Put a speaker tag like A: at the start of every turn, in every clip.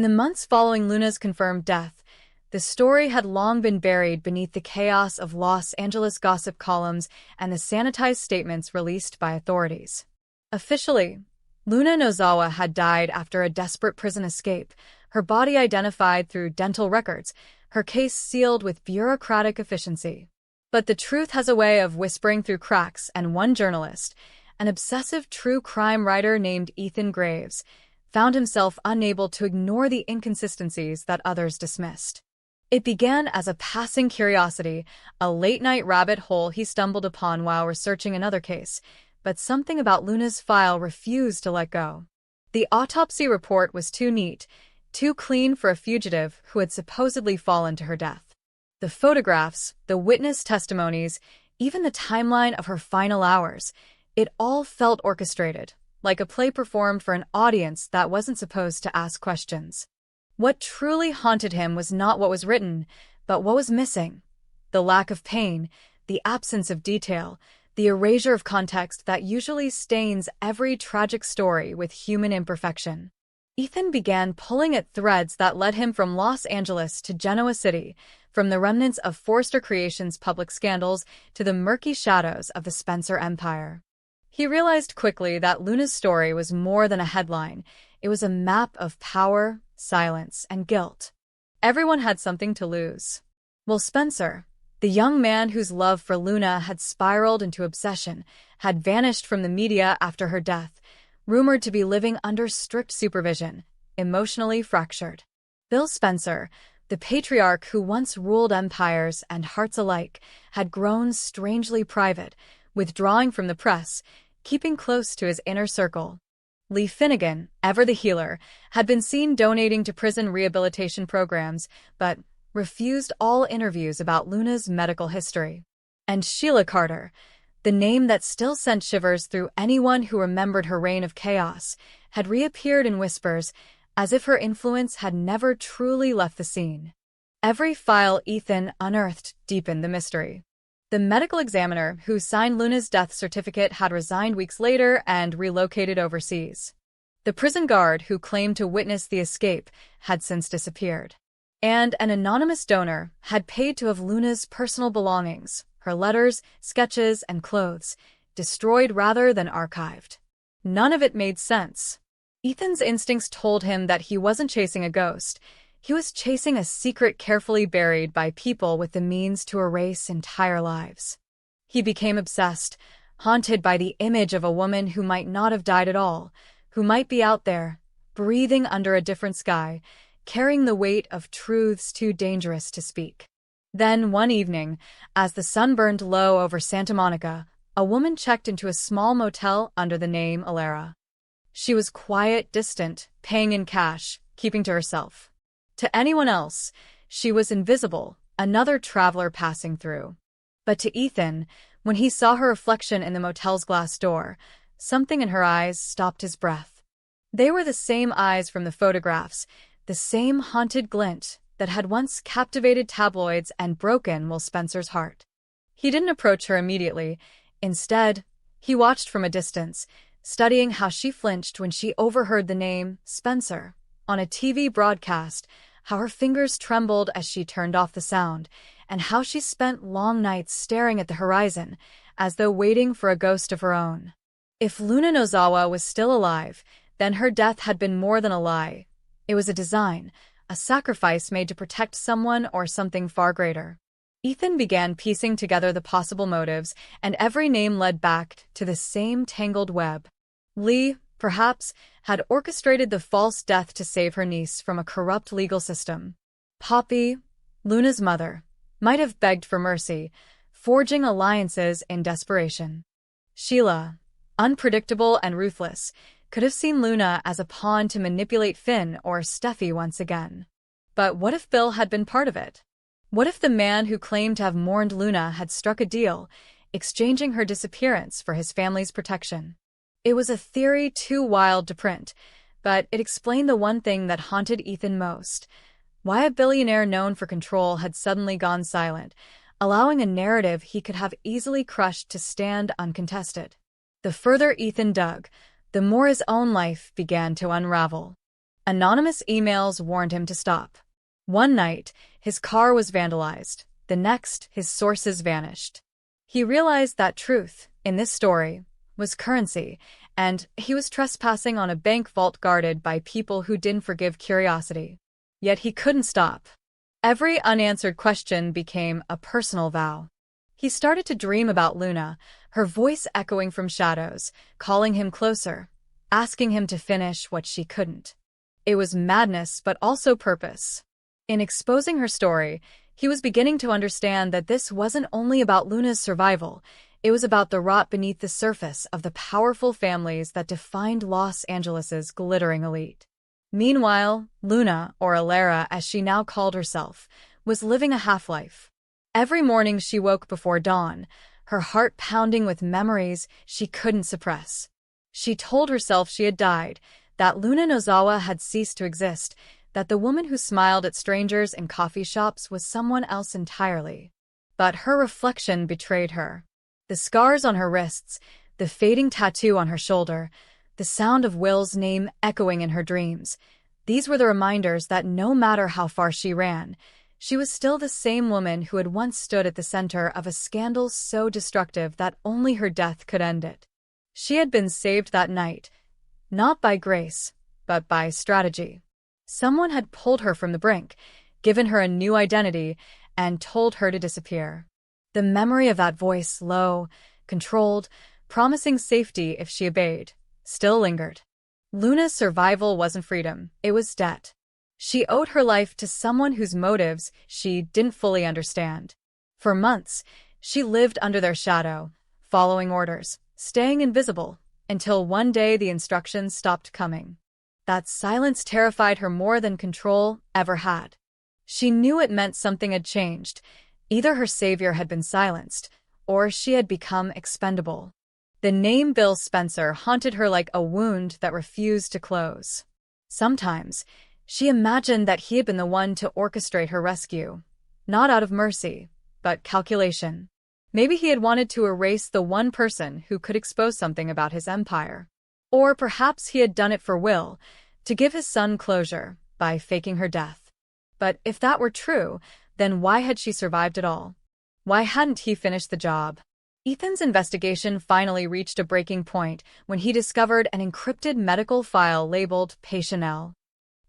A: In the months following Luna's confirmed death, the story had long been buried beneath the chaos of Los Angeles gossip columns and the sanitized statements released by authorities. Officially, Luna Nozawa had died after a desperate prison escape, her body identified through dental records, her case sealed with bureaucratic efficiency. But the truth has a way of whispering through cracks, and one journalist, an obsessive true crime writer named Ethan Graves, found himself unable to ignore the inconsistencies that others dismissed. It began as a passing curiosity, a late-night rabbit hole he stumbled upon while researching another case, but something about Luna's file refused to let go. The autopsy report was too neat, too clean for a fugitive who had supposedly fallen to her death. The photographs, the witness testimonies, even the timeline of her final hours, it all felt orchestrated, like a play performed for an audience that wasn't supposed to ask questions. What truly haunted him was not what was written, but what was missing. The lack of pain, the absence of detail, the erasure of context that usually stains every tragic story with human imperfection. Ethan began pulling at threads that led him from Los Angeles to Genoa City, from the remnants of Forrester Creations' public scandals to the murky shadows of the Spencer empire. He realized quickly that Luna's story was more than a headline. It was a map of power, silence, and guilt. Everyone had something to lose. Well, Spencer, the young man whose love for Luna had spiraled into obsession, had vanished from the media after her death, rumored to be living under strict supervision, emotionally fractured. Bill Spencer, the patriarch who once ruled empires and hearts alike, had grown strangely private, withdrawing from the press, keeping close to his inner circle. Lee Finnegan, ever the healer, had been seen donating to prison rehabilitation programs, but refused all interviews about Luna's medical history. And Sheila Carter, the name that still sent shivers through anyone who remembered her reign of chaos, had reappeared in whispers, as if her influence had never truly left the scene. Every file Ethan unearthed deepened the mystery. The medical examiner who signed Luna's death certificate had resigned weeks later and relocated overseas. The prison guard who claimed to witness the escape had since disappeared. And an anonymous donor had paid to have Luna's personal belongings, her letters, sketches, and clothes, destroyed rather than archived. None of it made sense. Ethan's instincts told him that he wasn't chasing a ghost. He was chasing a secret carefully buried by people with the means to erase entire lives. He became obsessed, haunted by the image of a woman who might not have died at all, who might be out there, breathing under a different sky, carrying the weight of truths too dangerous to speak. Then, one evening, as the sun burned low over Santa Monica, a woman checked into a small motel under the name Alara. She was quiet, distant, paying in cash, keeping to herself. To anyone else, she was invisible, another traveler passing through. But to Ethan, when he saw her reflection in the motel's glass door, something in her eyes stopped his breath. They were the same eyes from the photographs, the same haunted glint that had once captivated tabloids and broken Will Spencer's heart. He didn't approach her immediately. Instead, he watched from a distance, studying how she flinched when she overheard the name Spencer on a TV broadcast, how her fingers trembled as she turned off the sound, and how she spent long nights staring at the horizon, as though waiting for a ghost of her own. If Luna Nozawa was still alive, then her death had been more than a lie. It was a design, a sacrifice made to protect someone or something far greater. Ethan began piecing together the possible motives, and every name led back to the same tangled web. Lee, perhaps, had orchestrated the false death to save her niece from a corrupt legal system. Poppy, Luna's mother, might have begged for mercy, forging alliances in desperation. Sheila, unpredictable and ruthless, could have seen Luna as a pawn to manipulate Finn or Steffi once again. But what if Bill had been part of it? What if the man who claimed to have mourned Luna had struck a deal, exchanging her disappearance for his family's protection? It was a theory too wild to print, but it explained the one thing that haunted Ethan most: why a billionaire known for control had suddenly gone silent, allowing a narrative he could have easily crushed to stand uncontested. The further Ethan dug, the more his own life began to unravel. Anonymous emails warned him to stop. One night, his car was vandalized. The next, his sources vanished. He realized that truth, in this story, was currency, and he was trespassing on a bank vault guarded by people who didn't forgive curiosity. Yet he couldn't stop. Every unanswered question became a personal vow. He started to dream about Luna, her voice echoing from shadows, calling him closer, asking him to finish what she couldn't. It was madness, but also purpose. In exposing her story, he was beginning to understand that this wasn't only about Luna's survival, it was about the rot beneath the surface of the powerful families that defined Los Angeles's glittering elite. Meanwhile, Luna, or Alara as she now called herself, was living a half-life. Every morning she woke before dawn, her heart pounding with memories she couldn't suppress. She told herself she had died, that Luna Nozawa had ceased to exist, that the woman who smiled at strangers in coffee shops was someone else entirely. But her reflection betrayed her. The scars on her wrists, the fading tattoo on her shoulder, the sound of Will's name echoing in her dreams, these were the reminders that no matter how far she ran, she was still the same woman who had once stood at the center of a scandal so destructive that only her death could end it. She had been saved that night, not by grace, but by strategy. Someone had pulled her from the brink, given her a new identity, and told her to disappear. The memory of that voice, low, controlled, promising safety if she obeyed, still lingered. Luna's survival wasn't freedom, it was debt. She owed her life to someone whose motives she didn't fully understand. For months, she lived under their shadow, following orders, staying invisible, until one day the instructions stopped coming. That silence terrified her more than control ever had. She knew it meant something had changed. Either her savior had been silenced, or she had become expendable. The name Bill Spencer haunted her like a wound that refused to close. Sometimes, she imagined that he had been the one to orchestrate her rescue, not out of mercy, but calculation. Maybe he had wanted to erase the one person who could expose something about his empire. Or perhaps he had done it for Will, to give his son closure, by faking her death. But if that were true, then why had she survived at all? Why hadn't he finished the job? Ethan's investigation finally reached a breaking point when he discovered an encrypted medical file labeled Patient L.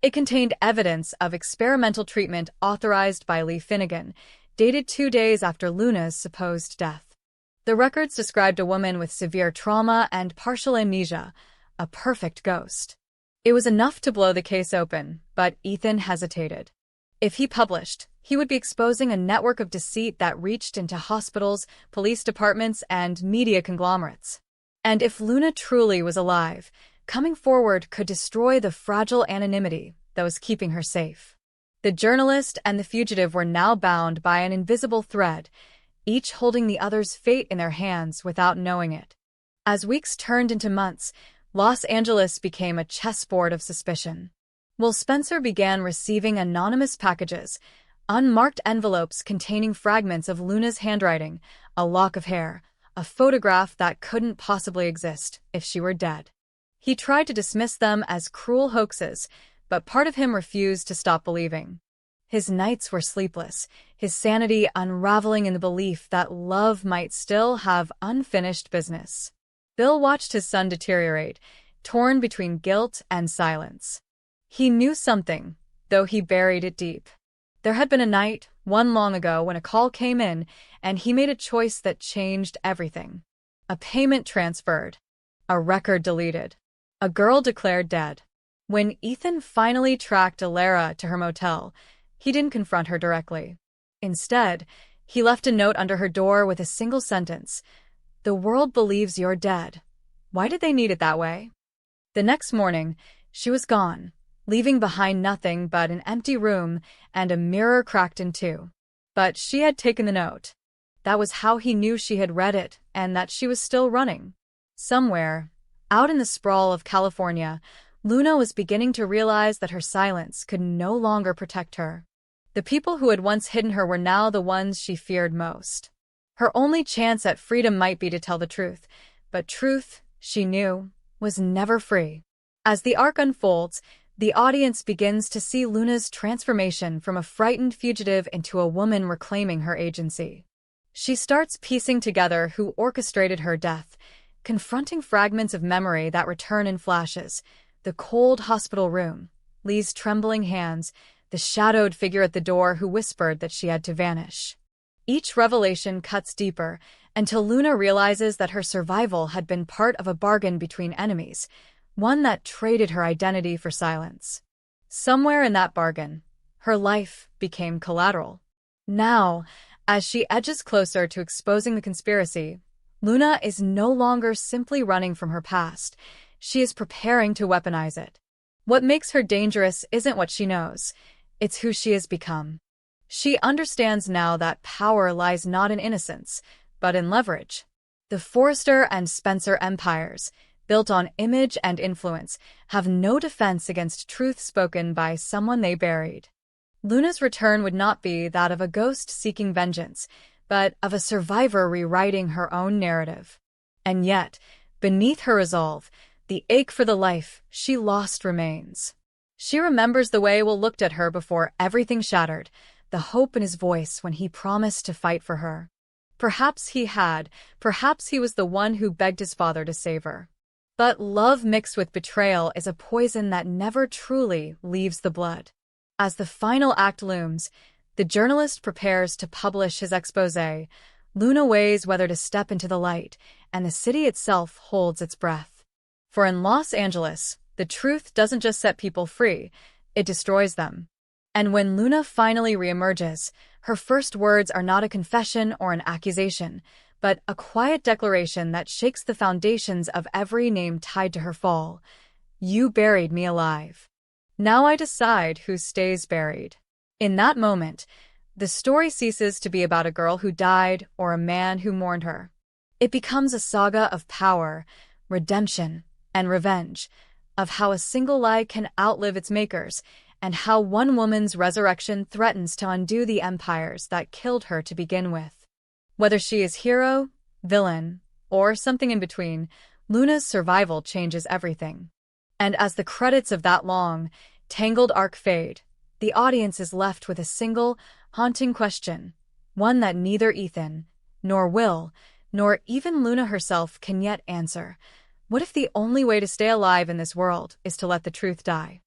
A: It contained evidence of experimental treatment authorized by Lee Finnegan, dated 2 days after Luna's supposed death. The records described a woman with severe trauma and partial amnesia, a perfect ghost. It was enough to blow the case open, but Ethan hesitated. If he published, he would be exposing a network of deceit that reached into hospitals, police departments, and media conglomerates. And if Luna truly was alive, coming forward could destroy the fragile anonymity that was keeping her safe. The journalist and the fugitive were now bound by an invisible thread, each holding the other's fate in their hands without knowing it. As weeks turned into months, Los Angeles became a chessboard of suspicion. Will Spencer began receiving anonymous packages, unmarked envelopes containing fragments of Luna's handwriting, a lock of hair, a photograph that couldn't possibly exist if she were dead. He tried to dismiss them as cruel hoaxes, but part of him refused to stop believing. His nights were sleepless, his sanity unraveling in the belief that love might still have unfinished business. Bill watched his son deteriorate, torn between guilt and silence. He knew something, though he buried it deep. There had been a night, one long ago, when a call came in, and he made a choice that changed everything. A payment transferred. A record deleted. A girl declared dead. When Ethan finally tracked Alara to her motel, he didn't confront her directly. Instead, he left a note under her door with a single sentence: "The world believes you're dead. Why did they need it that way?" The next morning, she was gone, leaving behind nothing but an empty room and a mirror cracked in two. But she had taken the note. That was how he knew she had read it and that she was still running. Somewhere, out in the sprawl of California, Luna was beginning to realize that her silence could no longer protect her. The people who had once hidden her were now the ones she feared most. Her only chance at freedom might be to tell the truth, but truth, she knew, was never free. As the arc unfolds, The audience begins to see Luna's transformation from a frightened fugitive into a woman reclaiming her agency. She starts piecing together who orchestrated her death, confronting fragments of memory that return in flashes: the cold hospital room, Lee's trembling hands, the shadowed figure at the door who whispered that she had to vanish. Each revelation cuts deeper until Luna realizes that her survival had been part of a bargain between enemies, one that traded her identity for silence. Somewhere in that bargain, her life became collateral. Now, as she edges closer to exposing the conspiracy, Luna is no longer simply running from her past. She is preparing to weaponize it. What makes her dangerous isn't what she knows, it's who she has become. She understands now that power lies not in innocence, but in leverage. The Forrester and Spencer empires, built on image and influence, have no defense against truth spoken by someone they buried. Luna's return would not be that of a ghost seeking vengeance, but of a survivor rewriting her own narrative. And yet, beneath her resolve, the ache for the life she lost remains. She remembers the way Will looked at her before everything shattered, the hope in his voice when he promised to fight for her. Perhaps he was the one who begged his father to save her. But love mixed with betrayal is a poison that never truly leaves the blood. As the final act looms, the journalist prepares to publish his exposé. Luna weighs whether to step into the light, and the city itself holds its breath. For in Los Angeles, the truth doesn't just set people free, it destroys them. And when Luna finally reemerges, her first words are not a confession or an accusation, but a quiet declaration that shakes the foundations of every name tied to her fall. "You buried me alive. Now I decide who stays buried." In that moment, the story ceases to be about a girl who died or a man who mourned her. It becomes a saga of power, redemption, and revenge, of how a single lie can outlive its makers, and how one woman's resurrection threatens to undo the empires that killed her to begin with. Whether she is hero, villain, or something in between, Luna's survival changes everything. And as the credits of that long, tangled arc fade, the audience is left with a single, haunting question, one that neither Ethan, nor Will, nor even Luna herself can yet answer. What if the only way to stay alive in this world is to let the truth die?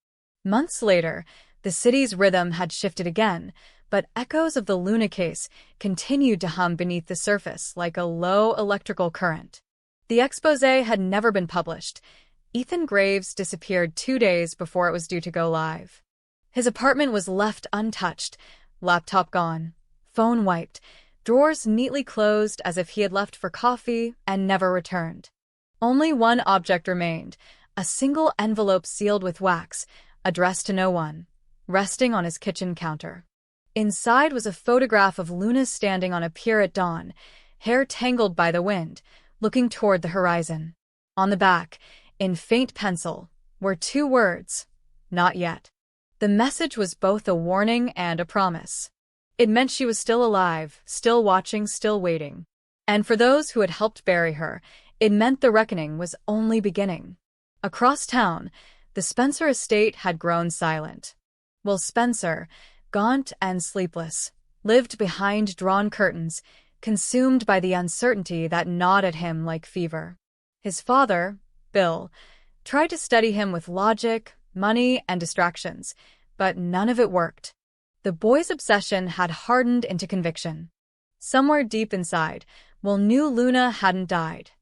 A: Months later, the city's rhythm had shifted again, but echoes of the Luna case continued to hum beneath the surface like a low electrical current. The exposé had never been published. Ethan Graves disappeared 2 days before it was due to go live. His apartment was left untouched, laptop gone, phone wiped, drawers neatly closed as if he had left for coffee and never returned. Only one object remained, a single envelope sealed with wax, addressed to no one, resting on his kitchen counter. Inside was a photograph of Luna standing on a pier at dawn, hair tangled by the wind, looking toward the horizon. On the back, in faint pencil, were 2 words, "Not yet." The message was both a warning and a promise. It meant she was still alive, still watching, still waiting. And for those who had helped bury her, it meant the reckoning was only beginning. Across town, the Spencer estate had grown silent. Will Spencer, gaunt and sleepless, lived behind drawn curtains, consumed by the uncertainty that gnawed at him like fever. His father, Bill, tried to steady him with logic, money, and distractions, but none of it worked. The boy's obsession had hardened into conviction. Somewhere deep inside, Will knew Luna hadn't died.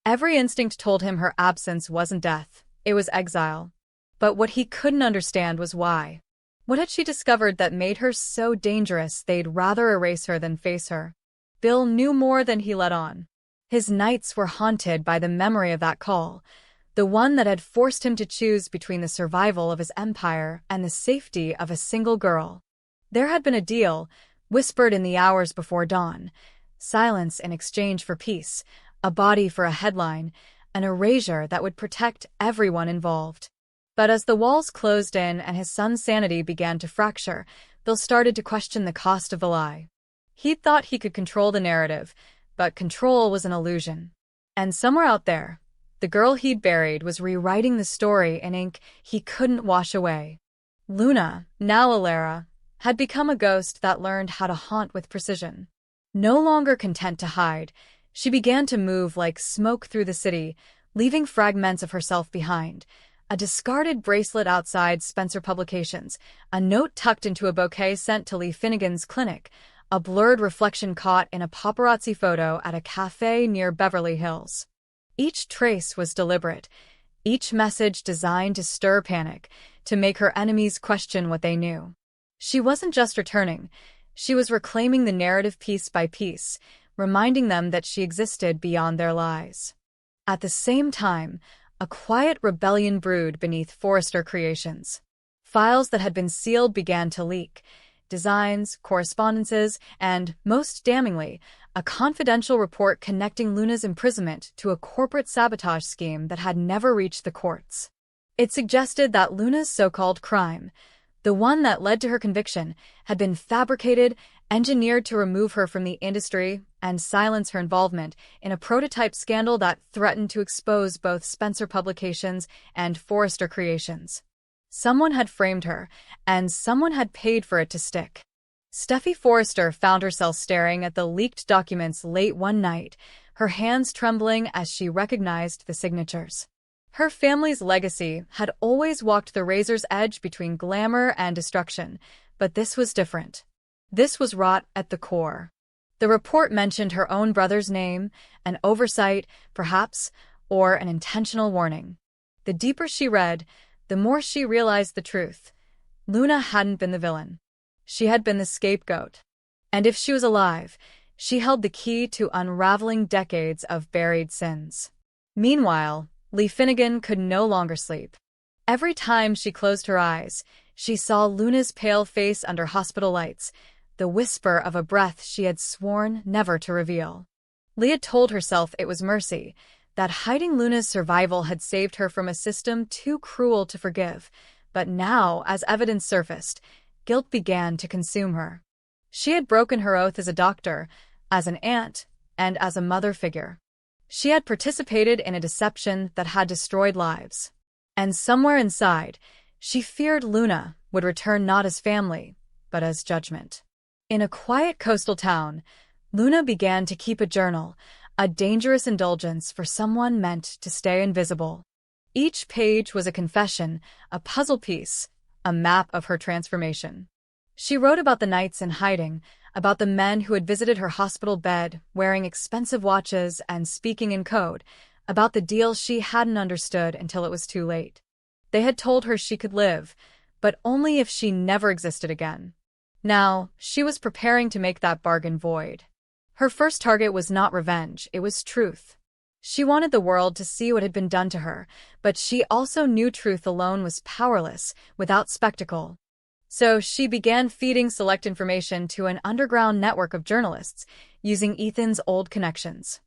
A: Every instinct told him her absence wasn't death, it was exile. But what he couldn't understand was why. What had she discovered that made her so dangerous they'd rather erase her than face her? Bill knew more than he let on. His nights were haunted by the memory of that call, the one that had forced him to choose between the survival of his empire and the safety of a single girl. There had been a deal, whispered in the hours before dawn, silence in exchange for peace, a body for a headline, an erasure that would protect everyone involved. But as the walls closed in and his son's sanity began to fracture, Bill started to question the cost of the lie. He'd thought he could control the narrative, but control was an illusion. And somewhere out there, The girl he'd buried was rewriting the story in ink he couldn't wash away. Luna, now Alara, had become a ghost that learned how to haunt with precision. No longer content to hide, she began to move like smoke through the city, leaving fragments of herself behind. A discarded bracelet outside Spencer Publications, a note tucked into a bouquet sent to Lee Finnegan's clinic, a blurred reflection caught in a paparazzi photo at a cafe near Beverly Hills. Each trace was deliberate, each message designed to stir panic, to make her enemies question what they knew. She wasn't just returning, she was reclaiming the narrative piece by piece, reminding them that she existed beyond their lies. At the same time, a quiet rebellion brewed beneath Forrester Creations. Files that had been sealed began to leak. Designs, correspondences, and, most damningly, a confidential report connecting Luna's imprisonment to a corporate sabotage scheme that had never reached the courts. It suggested that Luna's so-called crime, the one that led to her conviction, had been fabricated, engineered to remove her from the industry and silence her involvement in a prototype scandal that threatened to expose both Spencer Publications and Forrester Creations. Someone had framed her, and someone had paid for it to stick. Steffi Forrester found herself staring at the leaked documents late one night, her hands trembling as she recognized the signatures. Her family's legacy had always walked the razor's edge between glamour and destruction, but this was different. This was wrought at the core. The report mentioned her own brother's name, an oversight, perhaps, or an intentional warning. The deeper she read, the more she realized the truth. Luna hadn't been the villain. She had been the scapegoat. And if she was alive, she held the key to unraveling decades of buried sins. Meanwhile, Lee Finnegan could no longer sleep. Every time she closed her eyes, she saw Luna's pale face under hospital lights, the whisper of a breath she had sworn never to reveal. Lee had told herself it was mercy, that hiding Luna's survival had saved her from a system too cruel to forgive, but now, as evidence surfaced, guilt began to consume her. She had broken her oath as a doctor, as an aunt, and as a mother figure. She had participated in a deception that had destroyed lives. And somewhere inside, she feared Luna would return not as family, but as judgment. In a quiet coastal town, Luna began to keep a journal, a dangerous indulgence for someone meant to stay invisible. Each page was a confession, a puzzle piece, a map of her transformation. She wrote about the nights in hiding, about the men who had visited her hospital bed, wearing expensive watches and speaking in code, about the deals she hadn't understood until it was too late. They had told her she could live, but only if she never existed again. Now, she was preparing to make that bargain void. Her first target was not revenge, it was truth. She wanted the world to see what had been done to her, but she also knew truth alone was powerless, without spectacle. So she began feeding select information to an underground network of journalists, using Ethan's old connections.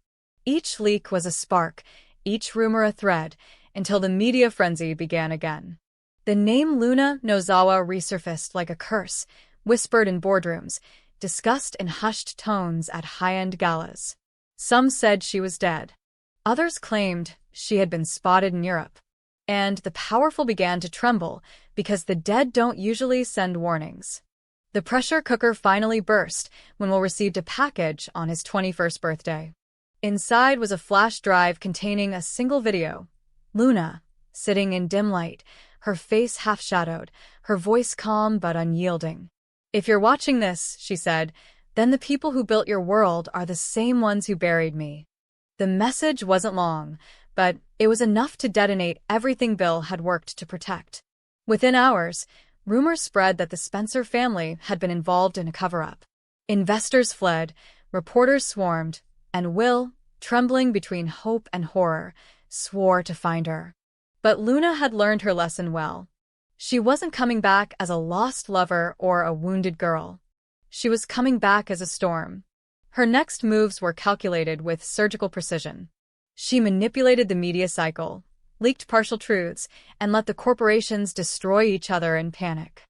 A: Each leak was a spark, each rumor a thread, until the media frenzy began again. The name Luna Nozawa resurfaced like a curse, whispered in boardrooms, discussed in hushed tones at high-end galas. Some said she was dead. Others claimed she had been spotted in Europe. And the powerful began to tremble, because the dead don't usually send warnings. The pressure cooker finally burst when Will received a package on his 21st birthday. Inside was a flash drive containing a single video. Luna, sitting in dim light, her face half-shadowed, her voice calm but unyielding. "If you're watching this," she said, "then the people who built your world are the same ones who buried me." The message wasn't long, but it was enough to detonate everything Bill had worked to protect. Within hours, rumors spread that the Spencer family had been involved in a cover-up. Investors fled, reporters swarmed, and Will, trembling between hope and horror, swore to find her. But Luna had learned her lesson well. She wasn't coming back as a lost lover or a wounded girl. She was coming back as a storm. Her next moves were calculated with surgical precision. She manipulated the media cycle, leaked partial truths, and let the corporations destroy each other in panic.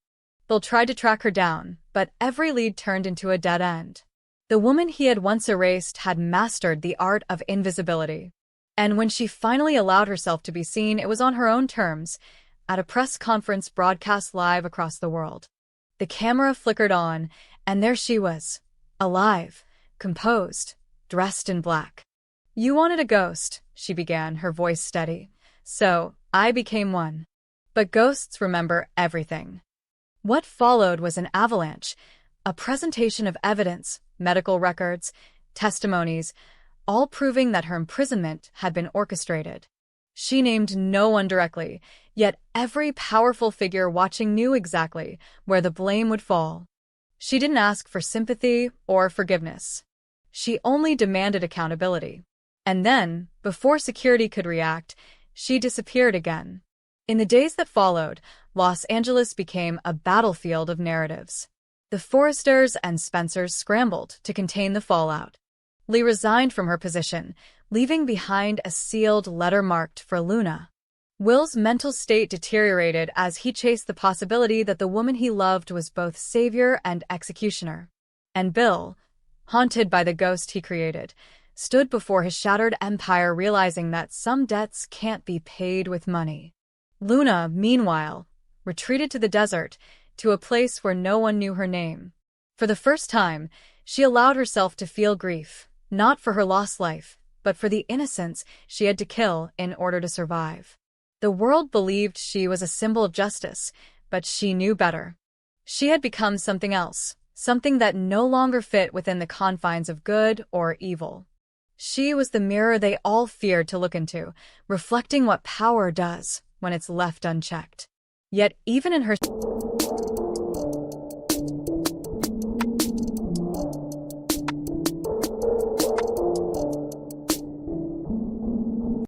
A: Bill tried to track her down, but every lead turned into a dead end. The woman he had once erased had mastered the art of invisibility. And when she finally allowed herself to be seen, it was on her own terms, at a press conference broadcast live across the world. The camera flickered on, and there she was, alive, composed, dressed in black. "You wanted a ghost," she began, her voice steady. "So, I became one. But ghosts remember everything." What followed was an avalanche, a presentation of evidence, medical records, testimonies, all proving that her imprisonment had been orchestrated. She named no one directly, yet every powerful figure watching knew exactly where the blame would fall. She didn't ask for sympathy or forgiveness. She only demanded accountability. And then, before security could react, she disappeared again. In the days that followed, Los Angeles became a battlefield of narratives. The Forresters and Spencers scrambled to contain the fallout. Lee resigned from her position, leaving behind a sealed letter marked for Luna. Will's mental state deteriorated as he chased the possibility that the woman he loved was both savior and executioner. And Bill, haunted by the ghost he created, stood before his shattered empire, realizing that some debts can't be paid with money. Luna, meanwhile, retreated to the desert, to a place where no one knew her name. For the first time, she allowed herself to feel grief, not for her lost life, but for the innocents she had to kill in order to survive. The world believed she was a symbol of justice, but she knew better. She had become something else, something that no longer fit within the confines of good or evil. She was the mirror they all feared to look into, reflecting what power does when it's left unchecked. Yet even in her